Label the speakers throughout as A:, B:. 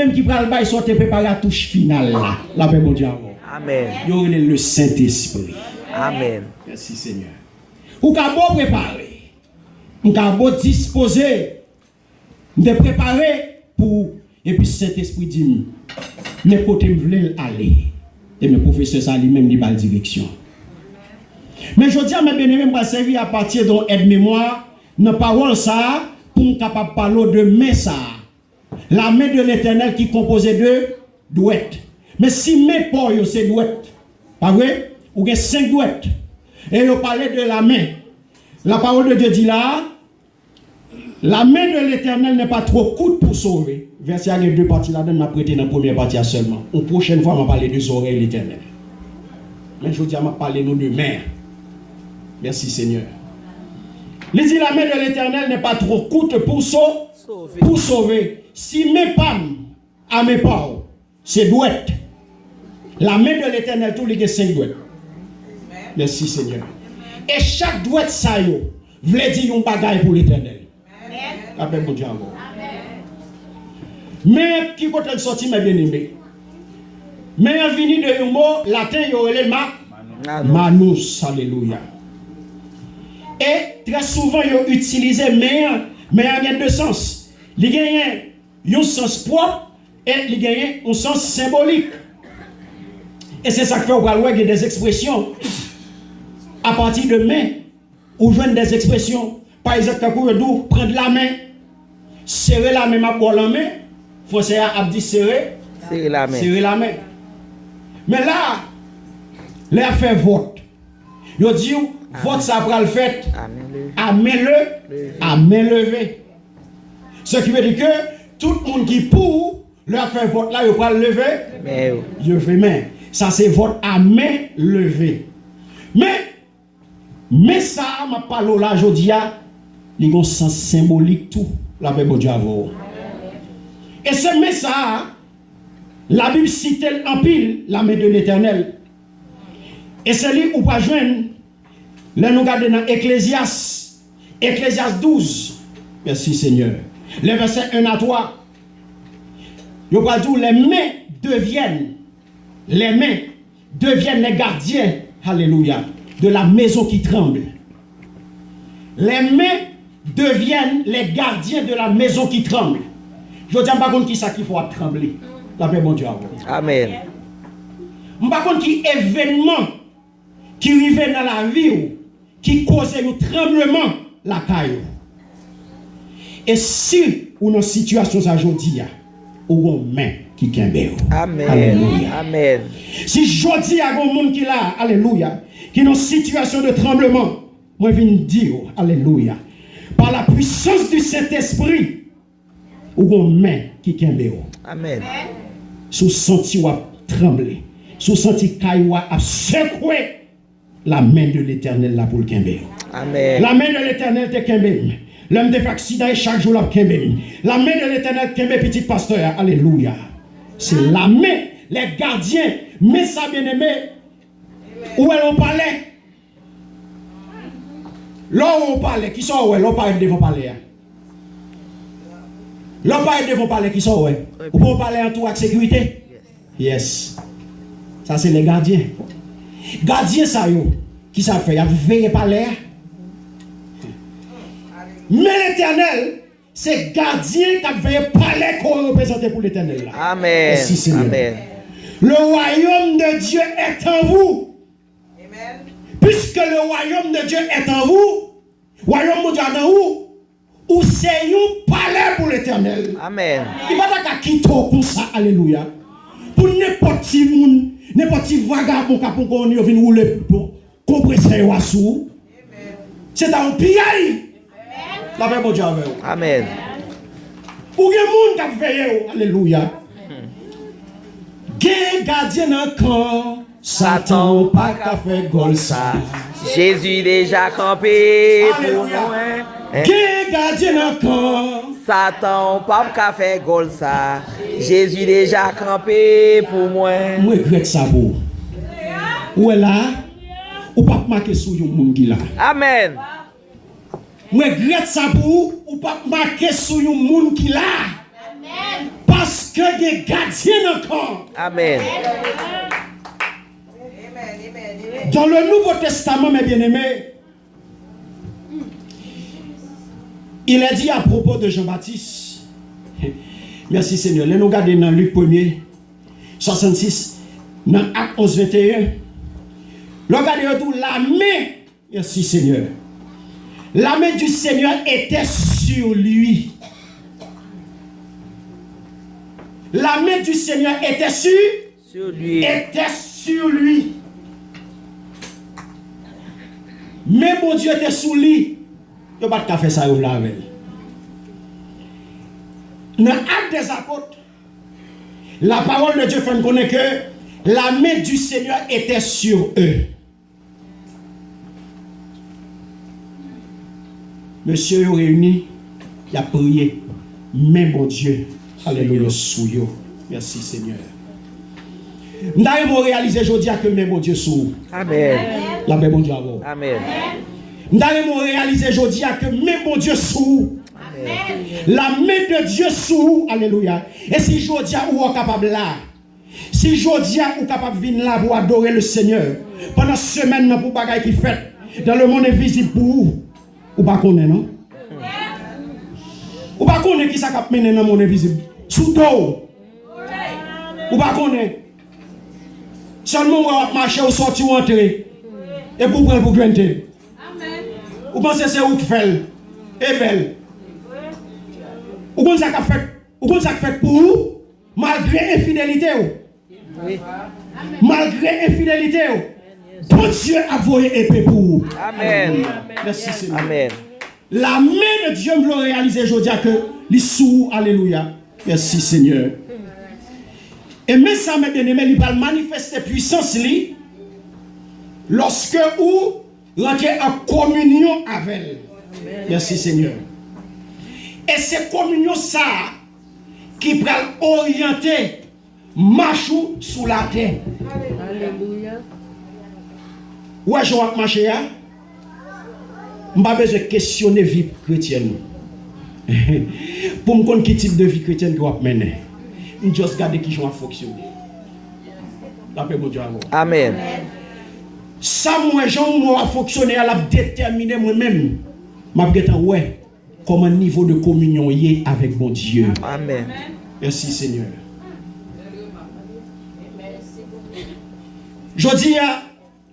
A: lui-même qui prend le bail sortir préparer la touche finale là. La paix mon Dieu.
B: Amen.
A: Il y a le Saint-Esprit.
B: Amen.
A: Merci Seigneur. Ou ka bon préparer. Ou ka bon disposer de préparer pour et puis Saint-Esprit dit mais côté me voulait aller. Et mes professeurs ça lui-même dit pas direction. Mais je dis à mes bien-aimés va servir à partir d'un aide-mémoire dans parole ça pour capable parler de main ça. La main de l'Éternel qui composée de douettes. Mais si mes pas c'est douettes. Pas vrai? Ou bien 5 douettes. Et on parlait de la main. La parole de Dieu dit là, la main de l'Éternel n'est pas trop courte pour sauver. Verset avec 2 parties là-dedans, m'a prêté dans la première partie seulement. Une prochaine fois, on va parler des oreilles de l'Éternel. Mais je dis, on va parler de main. Merci Seigneur. Il dit la main de l'Éternel n'est pas trop courte pour sauver. Si mes femmes à mes parents, c'est douette. La main de l'Éternel, tous les 5 douettes. Merci Seigneur. Et chaque douette ça yo, voulait dire un bagage pour l'Éternel. Amen. Mon Dieu. Mais qui côté sorti mes bien-aimés. Mais en vini de un mot latin yo relè manus. Alléluia. Et très souvent ils utilisent mais en deux sens. Il y a un sens propre et il y a un sens symbolique. Et c'est ça que fait au Galway des expressions à partir de main ou joindre des expressions. Par exemple, quand vous prendre la main, serrer la main, ma boire la main, français a dit serrer la main. Mais là, les a fait vote. Ils dit vote ça va le fait à main levée. Ce qui veut dire que tout le monde qui pour leur fait vote là, il va le lever. Je fais main. Ça c'est vote à main levée. Mais ça m'a parlé là aujourd'hui, il y a un sens symbolique tout la paix de Dieu. Et ce mais ça, la Bible cite en pile la main de l'Éternel. Et c'est lui où pas joindre. Là nous regardons dans Ecclésias 12. Merci Seigneur. Les versets 1 à 3. Il va dire les mains deviennent les gardiens. Alléluia. De la maison qui tremble. Les mains deviennent les gardiens de la maison qui tremble. Je ne dis pas contre qui ça qu'il faut trembler. La paix bon Dieu.
B: Amen.
A: Je ne dis pas contre qui événement qui arrive dans la vie qui cause un tremblement la caille. Et si ou dans situation aujourd'hui, ou une main qui kembe.
B: Amen.
A: Alléluia.
B: Amen.
A: Si jodi y a un monde qui là, alléluia, qui est dans une situation de tremblement, moi je viens dire, alléluia, par la puissance du Saint-Esprit, ou une main qui kembe.
B: Amen.
A: Sous senti ou trembler, sous senti caillou a secoué la main de l'Éternel là pour le kembe.
B: Amen.
A: La main de l'Éternel te kembe. L'homme de accident chaque jour la kembe. La main de l'Éternel kembe petit pasteur. Alléluia. C'est la main, les gardiens. Mais ça bien aimé. Où est-ce qu'on parlait? Là où on parlait, qui sont où? Là où on parlait devant parler. Là où on parlait devant parler, qui sont où? Ou pour parler en tout avec sécurité? Yes. Ça c'est les gardiens. Gardiens ça yo. Qui ça fait? Il a veillé par l'air. Mais l'Éternel, c'est gardien qui a veillé par l'air qu'on représente pour l'Éternel.
B: Amen.
A: Merci,
B: Amen.
A: Le royaume de Dieu est en vous. Amen. Puisque le royaume de Dieu est en vous, royaume de Dieu est en vous, ou c'est un palais pour l'Éternel.
B: Amen.
A: Il va pas quitter comme ça, alléluia. Pour n'importe qui monde, n'importe qui vagabond qui pour venir rouler pour compresser ou sous. C'est un pillage. La paix de Dieu avec vous.
B: Amen.
A: Ou gen moun qui veille, alléluia. Gen gardien dans camp, Satan pas qu'à faire gol ça.
B: Jésus déjà campé pour nous.
A: Gen gardien dans camp,
B: Satan pas qu'à faire gol ça. Jésus déjà campé pour moi.
A: Moi regrette ça pour. Ou est là, ou pas marquer sur yon moun qui là.
B: Amen.
A: Moi regrette ça pour ou pas marquer sur yon moun qui là. Parce que des gardiens encore.
B: Amen.
A: Dans le Nouveau Testament, mes bien-aimés, il est dit à propos de Jean-Baptiste, merci Seigneur, nous regardons dans Luc 1er, 66, dans Acte 11, 21, regardez tout, la main, merci Seigneur, la main du Seigneur était sur lui. La main du Seigneur était sur
B: lui.
A: Était sur lui. Mais mon Dieu était sous lui. Il n'y a pas de faire ça avec. Dans l'acte des apôtres, la parole de Dieu fait connaître que la main du Seigneur était sur eux. Monsieur réuni, il a prié. Mais mon Dieu, alléluia, sous eux. Merci Seigneur. Nous avons réalisé aujourd'hui que même mon Dieu sous.
B: Amen.
A: La paix mon Dieu avant.
B: Amen.
A: Nous avons réalisé aujourd'hui que même mon Dieu sous. La main de Dieu sous. Alléluia. Et si aujourd'hui vous êtes capable là. Si aujourd'hui vous êtes capable de venir là pour adorer le Seigneur. Pendant cette semaine pour bagaille qui fait. Dans le monde invisible pour vous. Ou pas connaître non? Ou pas connaître qui ça cap mener dans le monde invisible. Sous dos. Ou pas connaître. Seulement on va marcher ou sortir ou entrer. Et pour prendre pour granter. Ou pensez c'est où fait et belle. Ou comme ça qu'a fait. Ou comme ça fait pour vous malgré infidélité. Malgré infidélité. Bon Dieu a voyé épée pour vous.
B: Amen.
A: Merci Seigneur.
B: Amen.
A: La main de Dieu me l'a réalisé aujourd'hui que les sous. Alléluia. Merci Seigneur. Et mais ça, mes bien-aimés, il va manifester puissance li, lorsque vous rentrez en communion avec elle. Merci Seigneur. Et c'est communion ça qui va orienter marchou sous la terre. Alléluia. Ouais, je vais marcher là. Je n'ai pas besoin de questionner la vie chrétienne. Pour me connaître quel type de vie chrétienne que vous mener. Nous juste garder qui va fonctionner. La paix, mon Dieu.
B: Amen.
A: Ça, moi, j'en fonctionner à la déterminer moi-même. Je vais ouais, comme un niveau de communion y est avec mon Dieu.
B: Amen.
A: Merci Seigneur. Je dis,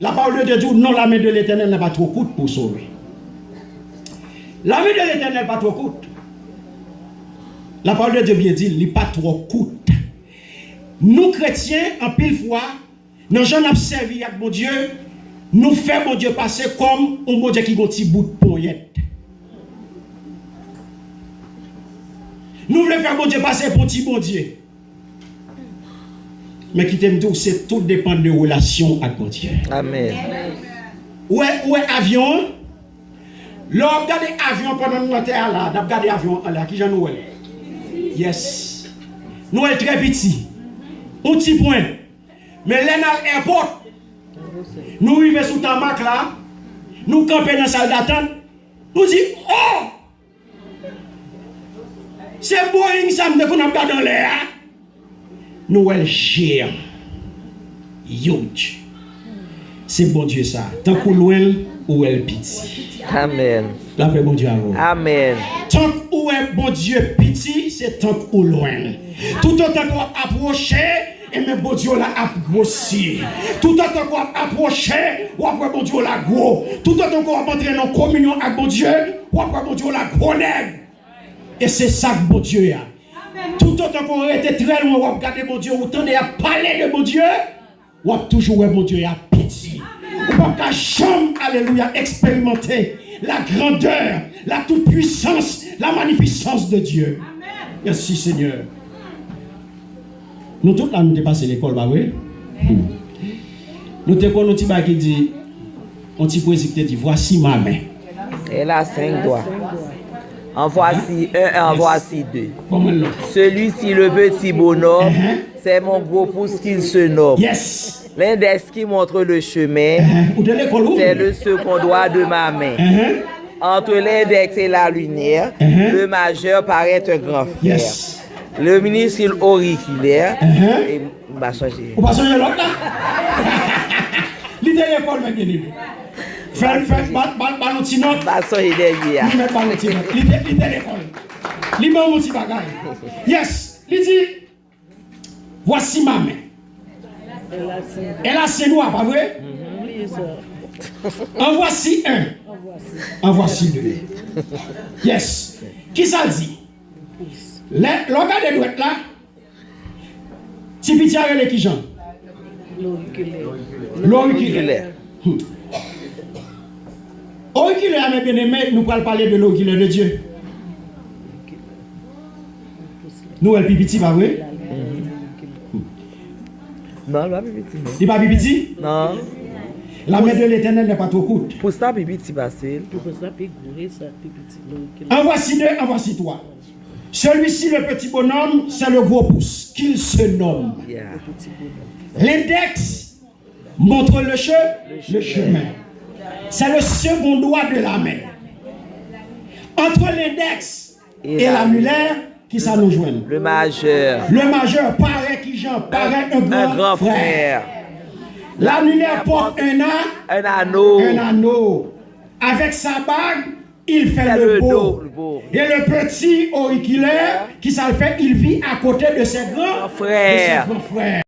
A: la parole de Dieu, non, la main de l'Éternel n'est pas trop courte pour sauver. La main de l'Éternel n'est pas trop courte. La parole de Dieu bien dit, il n'est pas trop courte. Nous chrétiens, en pile fois, nous j'en servi avec mon Dieu, nous faisons mon Dieu passer comme un bon Dieu qui a un petit bout de poignette. Nous voulons faire mon Dieu passer pour un petit bon Dieu. Mais qui t'aime tout, c'est tout dépend de relation avec mon Dieu.
B: Amen.
A: Ouais, avion. Là, regardez avion pendant notre terre là, regardez avion là, qui j'en nous yes. Nous sommes très petits. Un petit point. Mais là, dans l'airport, nous arrivons sous Tamac là, nous campons dans la salle d'attente, nous disons, oh! C'est Boeing, ça me dit qu'on a pas dans l'air. Nous sommes géants. Huge. C'est bon Dieu ça. Tant qu'on loin ou elle petit.
B: Amen.
A: La paix, bon Dieu.
B: Amen.
A: Tant qu'on est bon Dieu petit, c'est tant qu'on loin. Tout autant qu'on approche, et même bon Dieu l'a grossi. Tout autant qu'on approche, ou après bon Dieu l'a gros. Tout autant qu'on va entrer en communion avec bon Dieu, ou après bon Dieu l'a gros nègre. Et c'est ça que bon Dieu a. Tout autant qu'on était très loin, ou regarder mon Dieu, ou tendez à parler de mon Dieu, ou toujours mon Dieu a pitié. Ou pas jamais, alléluia, expérimenter la grandeur, la toute-puissance, la magnificence de Dieu. Amen. Merci Seigneur. Nous tous là, nous avons passé l'école, bah oui. Nous avons un petit bac qui dit, un petit poésie qui dit, voici ma main.
B: Elle a 5 doigts. En voici un, en voici deux. Celui-ci, le petit bonhomme, c'est mon gros pouce qu'il se nomme.
A: Yes.
B: L'index qui montre le chemin, c'est le second doigt de ma main. Entre l'index et la lumière, le majeur paraît un grand frère.
A: Yes.
B: Le minuscule auriculaire. Et va changer.
A: Ou pas changer l'autre là? L'idée l'école, mes bien-aimés. Fais, ballon petit note.
B: Va changer derrière.
A: Il met ballon petit note. L'idée l'école. Il met un petit bagage. Yes. Il dit, voici ma main. Elle a ses doigts, pas vrai? En voici un. En voici deux. Yes. Qui ça dit? L'organe de droite là, si petit a les qui Jean? L'auriculaire. Auriculaire, mes bien-aimés, nous allons parler de l'auriculaire de Dieu. Nous, elle petit, pas vrai?
B: Non, elle va petit.
A: Il pas petit?
B: Non.
A: La main de l'Éternel n'est pas trop courte.
B: Pour ça, petit facile.
A: En voici deux, en voici trois. Celui-ci, le petit bonhomme, c'est le gros pouce, qu'il se nomme.
B: Yeah.
A: L'index montre le chemin. C'est le second doigt de la main. Entre l'index et l'annulaire, qui ça nous joint?
B: Le majeur.
A: Le majeur paraît qui Jean? Paraît un grand frère. L'annulaire porte
B: un anneau.
A: Un anneau. Avec sa bague, il fait le beau. Et le petit auriculaire, qui ça le fait, il vit à côté de ses grands frères.